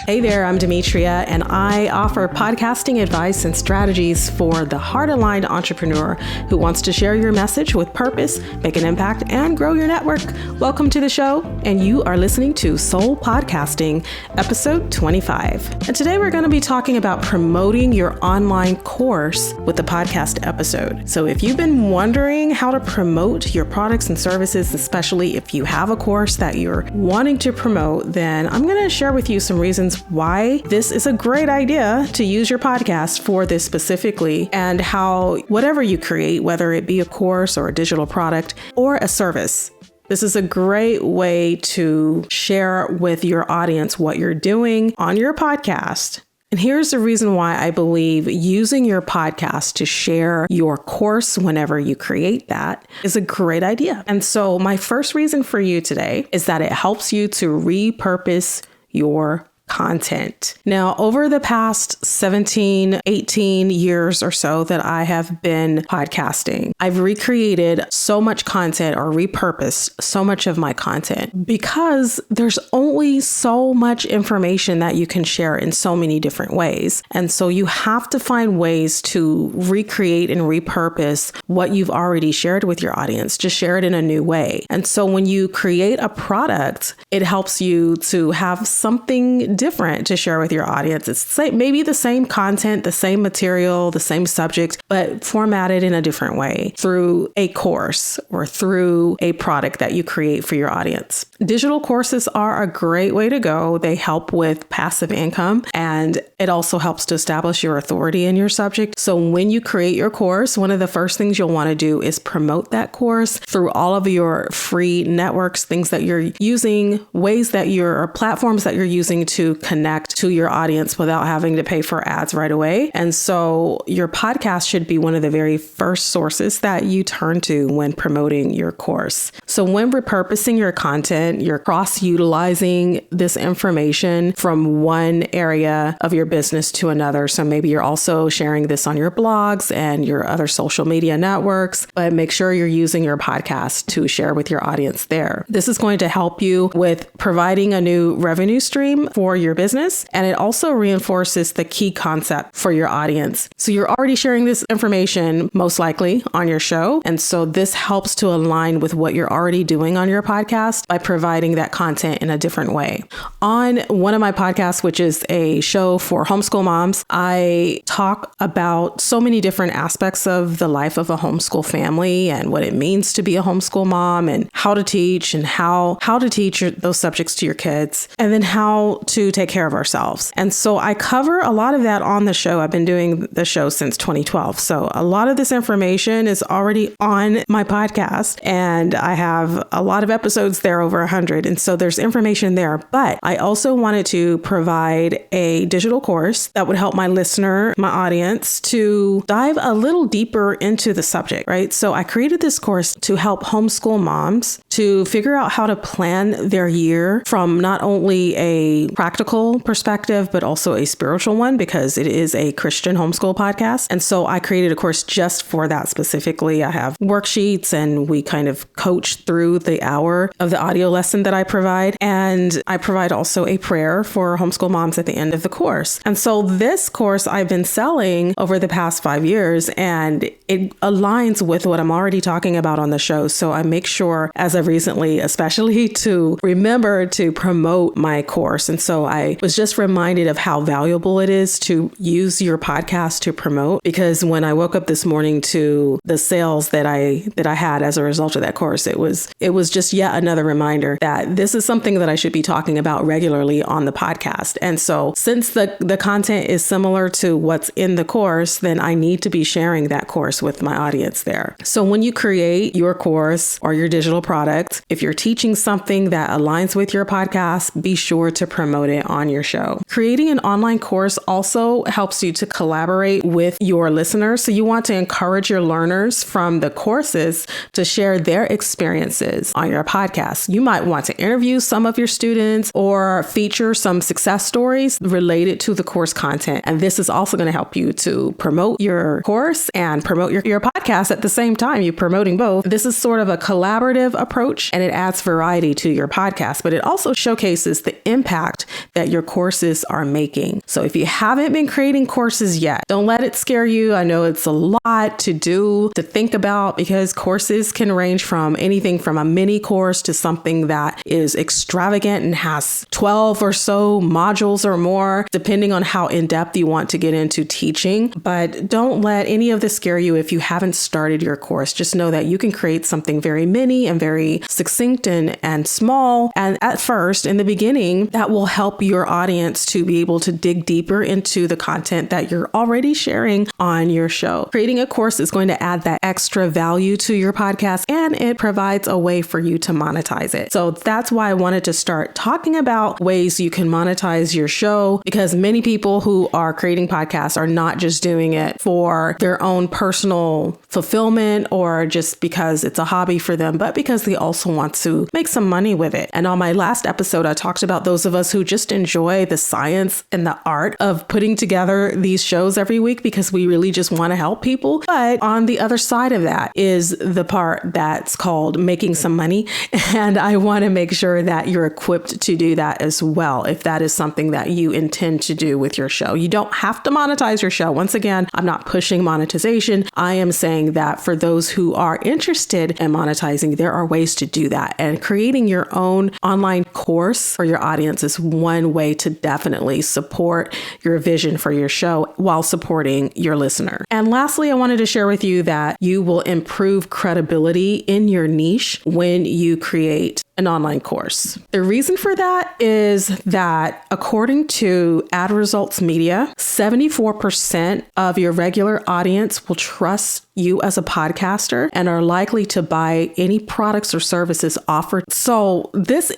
Hey there, I'm Demetria, and I offer podcasting advice and strategies for the heart-aligned entrepreneur who wants to share your message with purpose, make an impact, and grow your network. Welcome to the show, and you are listening to Soul Podcasting, episode 25. And today we're going to be talking about promoting your online course with the podcast episode. So if you've been wondering how to promote your products and services, especially if you have a course that you're wanting to promote, then I'm going to share with you some reasons why this is a great idea to use your podcast for this specifically, and how whatever you create, whether it be a course or a digital product or a service, this is a great way to share with your audience what you're doing on your podcast. And here's the reason why I believe using your podcast to share your course whenever you create that is a great idea. And so my first reason for you today is that it helps you to repurpose your content. Now, over the past 17, 18 years or so that I have been podcasting, I've recreated so much content or repurposed so much of my content because there's only so much information that you can share in so many different ways. And so you have to find ways to recreate and repurpose what you've already shared with your audience, just share it in a new way. And so when you create a product, it helps you to have something different to share with your audience. It's maybe the same content, the same material, the same subject, but formatted in a different way through a course or through a product that you create for your audience. Digital courses are a great way to go. They help with passive income, and it also helps to establish your authority in your subject. So when you create your course, one of the first things you'll want to do is promote that course through all of your free networks, things that you're using, ways that or platforms that you're using to connect to your audience without having to pay for ads right away. And so your podcast should be one of the very first sources that you turn to when promoting your course. So when repurposing your content, you're cross-utilizing this information from one area of your business to another. So maybe you're also sharing this on your blogs and your other social media networks, but make sure you're using your podcast to share with your audience there. This is going to help you with providing a new revenue stream for your business, and it also reinforces the key concept for your audience. So you're already sharing this information most likely on your show, and so this helps to align with what you're already doing on your podcast by providing that content in a different way. On one of my podcasts, which is a show for homeschool moms, I talk about so many different aspects of the life of a homeschool family and what it means to be a homeschool mom, and how to teach and how to teach those subjects to your kids, and then how to take care of ourselves. And so I cover a lot of that on the show. I've been doing the show since 2012. So a lot of this information is already on my podcast, and I have a lot of episodes there, over 100. And so there's information there, but I also wanted to provide a digital course that would help my listener, my audience, to dive a little deeper into the subject, right? So I created this course to help homeschool moms to figure out how to plan their year from not only a practical perspective, but also a spiritual one, because it is a Christian homeschool podcast. And so I created a course just for that specifically. I have worksheets, and we kind of coach through the hour of the audio lesson that I provide. And I provide also a prayer for homeschool moms at the end of the course. And so this course I've been selling over the past 5 years, and it aligns with what I'm already talking about on the show. So I make sure, as of recently, especially, to remember to promote my course. And so I was just reminded of how valuable it is to use your podcast to promote, because when I woke up this morning to the sales that I had as a result of that course, it was just yet another reminder that this is something that I should be talking about regularly on the podcast. And so since the content is similar to what's in the course, then I need to be sharing that course with my audience there. So when you create your course or your digital product, if you're teaching something that aligns with your podcast, be sure to promote it on your show. Creating an online course also helps you to collaborate with your listeners. So you want to encourage your learners from the courses to share their experience experiences on your podcast. You might want to interview some of your students or feature some success stories related to the course content. And this is also going to help you to promote your course and promote your podcast at the same time. You're promoting both. This is sort of a collaborative approach, and it adds variety to your podcast, but it also showcases the impact that your courses are making. So if you haven't been creating courses yet, don't let it scare you. I know it's a lot to do, to think about, because courses can range from anything from a mini course to something that is extravagant and has 12 or so modules or more, depending on how in-depth you want to get into teaching. But don't let any of this scare you if you haven't started your course. Just know that you can create something very mini and very succinct and small. And at first, in the beginning, that will help your audience to be able to dig deeper into the content that you're already sharing on your show. Creating a course is going to add that extra value to your podcast, and it provides a way for you to monetize it. So that's why I wanted to start talking about ways you can monetize your show, because many people who are creating podcasts are not just doing it for their own personal fulfillment or just because it's a hobby for them, but because they also want to make some money with it. And on my last episode, I talked about those of us who just enjoy the science and the art of putting together these shows every week because we really just want to help people. But on the other side of that is the part that's called making some money. And I want to make sure that you're equipped to do that as well, if that is something that you intend to do with your show. You don't have to monetize your show. Once again, I'm not pushing monetization. I am saying that for those who are interested in monetizing, there are ways to do that. And creating your own online course for your audience is one way to definitely support your vision for your show while supporting your listener. And lastly, I wanted to share with you that you will improve credibility in your niche when you create an online course. The reason for that is that according to Ad Results Media, 74% of your regular audience will trust you as a podcaster and are likely to buy any products or services offered. So this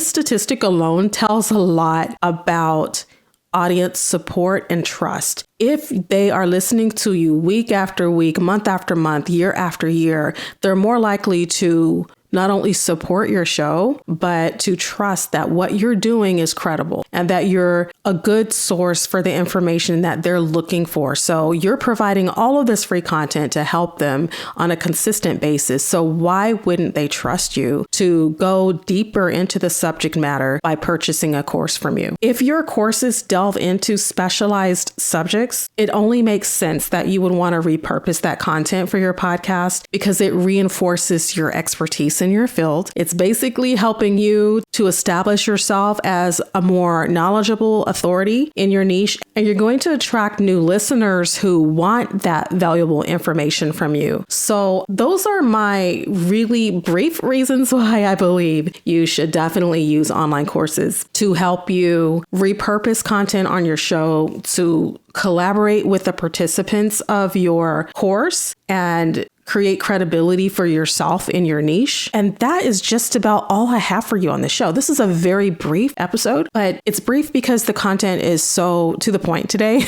statistic alone tells a lot about audience support and trust. If they are listening to you week after week, month after month, year after year, they're more likely to not only support your show, but to trust that what you're doing is credible and that you're a good source for the information that they're looking for. So you're providing all of this free content to help them on a consistent basis. So why wouldn't they trust you to go deeper into the subject matter by purchasing a course from you? If your courses delve into specialized subjects, it only makes sense that you would want to repurpose that content for your podcast because it reinforces your expertise in your field. It's basically helping you to establish yourself as a more knowledgeable authority in your niche, and you're going to attract new listeners who want that valuable information from you. So those are my really brief reasons why I believe you should definitely use online courses to help you repurpose content on your show, to collaborate with the participants of your course, and create credibility for yourself in your niche. And that is just about all I have for you on the show. This is a very brief episode, but it's brief because the content is so to the point today.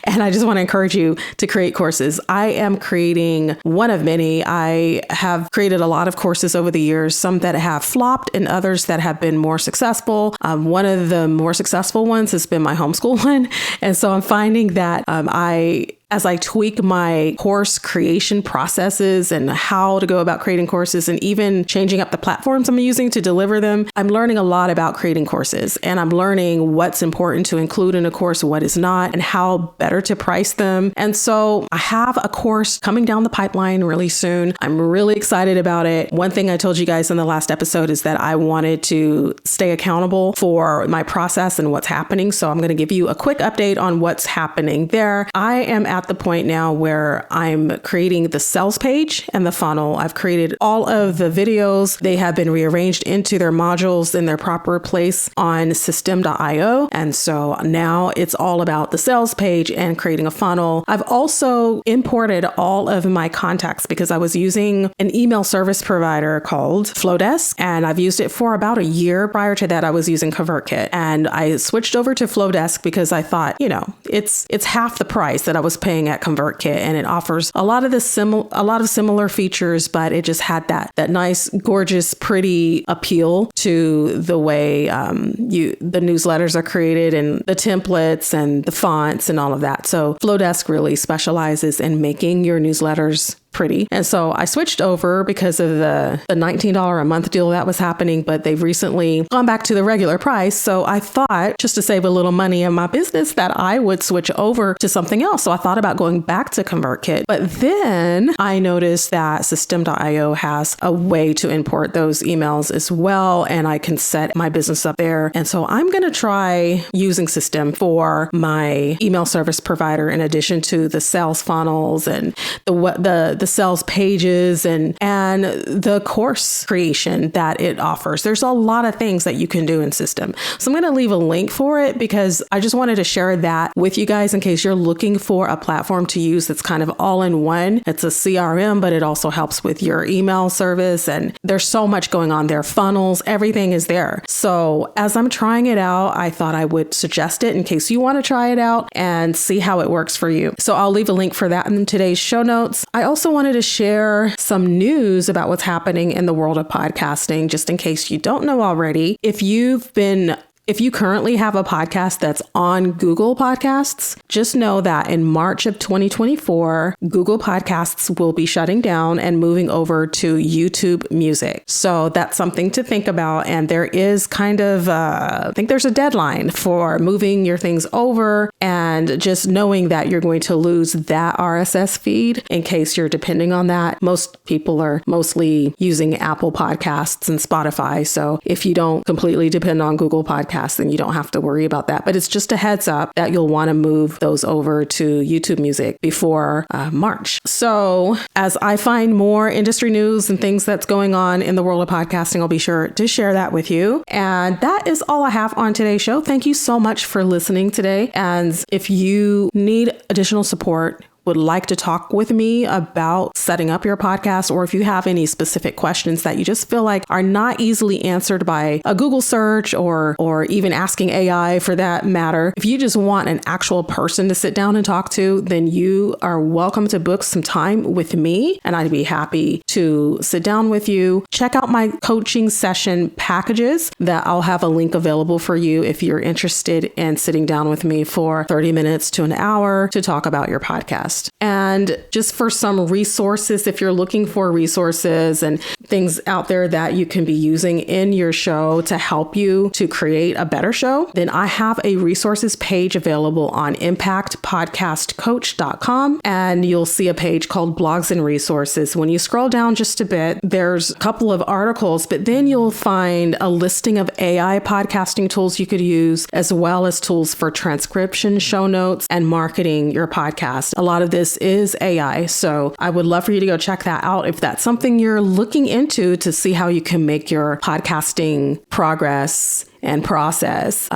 And I just want to encourage you to create courses. I am creating one of many. I have created a lot of courses over the years, some that have flopped and others that have been more successful. One of the more successful ones has been my homeschool one. And so I'm finding that as I tweak my course creation processes and how to go about creating courses and even changing up the platforms I'm using to deliver them, I'm learning a lot about creating courses, and I'm learning what's important to include in a course, what is not, and how better to price them. And so I have a course coming down the pipeline really soon. I'm really excited about it. One thing I told you guys in the last episode is that I wanted to stay accountable for my process and what's happening. So I'm going to give you a quick update on what's happening there. I am at the point now where I'm creating the sales page and the funnel. I've created all of the videos. They have been rearranged into their modules in their proper place on system.io. And so now it's all about the sales page and creating a funnel. I've also imported all of my contacts because I was using an email service provider called Flowdesk, and I've used it for about a year. Prior to that, I was using ConvertKit, and I switched over to Flowdesk because I thought, it's half the price that I was paying paying at ConvertKit, and it offers a lot of similar features, but it just had that nice, gorgeous, pretty appeal to the way the newsletters are created and the templates and the fonts and all of that. So Flowdesk really specializes in making your newsletters pretty. And so I switched over because of the $19 a month deal that was happening, but they've recently gone back to the regular price. So I thought, just to save a little money in my business, that I would switch over to something else. So I thought about going back to ConvertKit, but then I noticed that System.io has a way to import those emails as well, and I can set my business up there. And so I'm going to try using System for my email service provider, in addition to the sales funnels and the sales pages and the course creation that it offers. There's a lot of things that you can do in System. So I'm going to leave a link for it because I just wanted to share that with you guys in case you're looking for a platform to use that's kind of all in one. It's a CRM, but it also helps with your email service. And there's so much going on there. Funnels, everything is there. So as I'm trying it out, I thought I would suggest it in case you want to try it out and see how it works for you. So I'll leave a link for that in today's show notes. I also wanted to share some news about what's happening in the world of podcasting, just in case you don't know already. If you currently have a podcast that's on Google Podcasts, just know that in March of 2024, Google Podcasts will be shutting down and moving over to YouTube Music. So that's something to think about. And there is I think there's a deadline for moving your things over, and just knowing that you're going to lose that RSS feed in case you're depending on that. Most people are mostly using Apple Podcasts and Spotify. So if you don't completely depend on Google Podcasts, then you don't have to worry about that. But it's just a heads up that you'll want to move those over to YouTube Music before March. So as I find more industry news and things that's going on in the world of podcasting, I'll be sure to share that with you. And that is all I have on today's show. Thank you so much for listening today. And if you need additional support, would like to talk with me about setting up your podcast, or if you have any specific questions that you just feel like are not easily answered by a Google search or even asking AI for that matter, if you just want an actual person to sit down and talk to, then you are welcome to book some time with me, and I'd be happy to sit down with you. Check out my coaching session packages that I'll have a link available for you if you're interested in sitting down with me for 30 minutes to an hour to talk about your podcast. And just for some resources, if you're looking for resources and things out there that you can be using in your show to help you to create a better show, then I have a resources page available on impactpodcastcoach.com, and you'll see a page called blogs and resources. When you scroll down just a bit, there's a couple of articles, but then you'll find a listing of AI podcasting tools you could use, as well as tools for transcription, show notes, and marketing your podcast. A lot of this is AI. So I would love for you to go check that out if that's something you're looking into to see how you can make your podcasting progress and process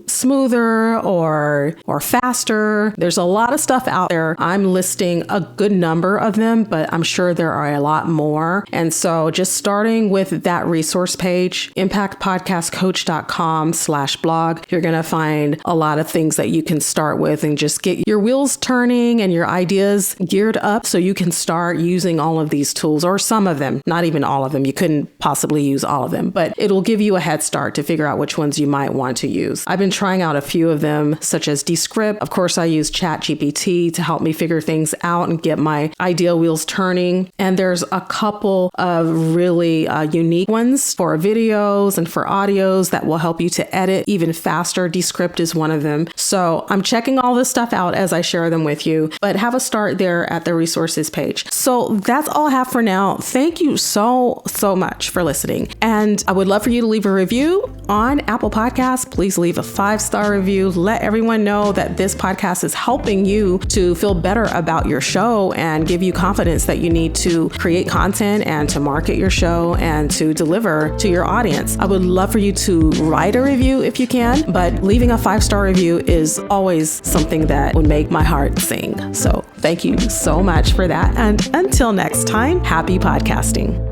smoother or faster. There's a lot of stuff out there. I'm listing a good number of them, but I'm sure there are a lot more. And so just starting with that resource page, impactpodcastcoach.com/blog, you're going to find a lot of things that you can start with and just get your wheels turning and your ideas geared up so you can start using all of these tools, or some of them, not even all of them. You couldn't possibly use all of them, but it'll give you a head start to figure out which ones you might want to use. I've been trying out a few of them, such as Descript. Of course, I use ChatGPT to help me figure things out and get my idea wheels turning. And there's a couple of really unique ones for videos and for audios that will help you to edit even faster. Descript is one of them. So I'm checking all this stuff out as I share them with you, but have a start there at the resources page. So that's all I have for now. Thank you so much for listening. And I would love for you to leave a review on Apple Podcasts. Please leave a 5-star review. Let everyone know that this podcast is helping you to feel better about your show and give you confidence that you need to create content and to market your show and to deliver to your audience. I would love for you to write a review if you can, but leaving a 5-star review is always something that would make my heart sing. So thank you so much for that. And until next time, happy podcasting.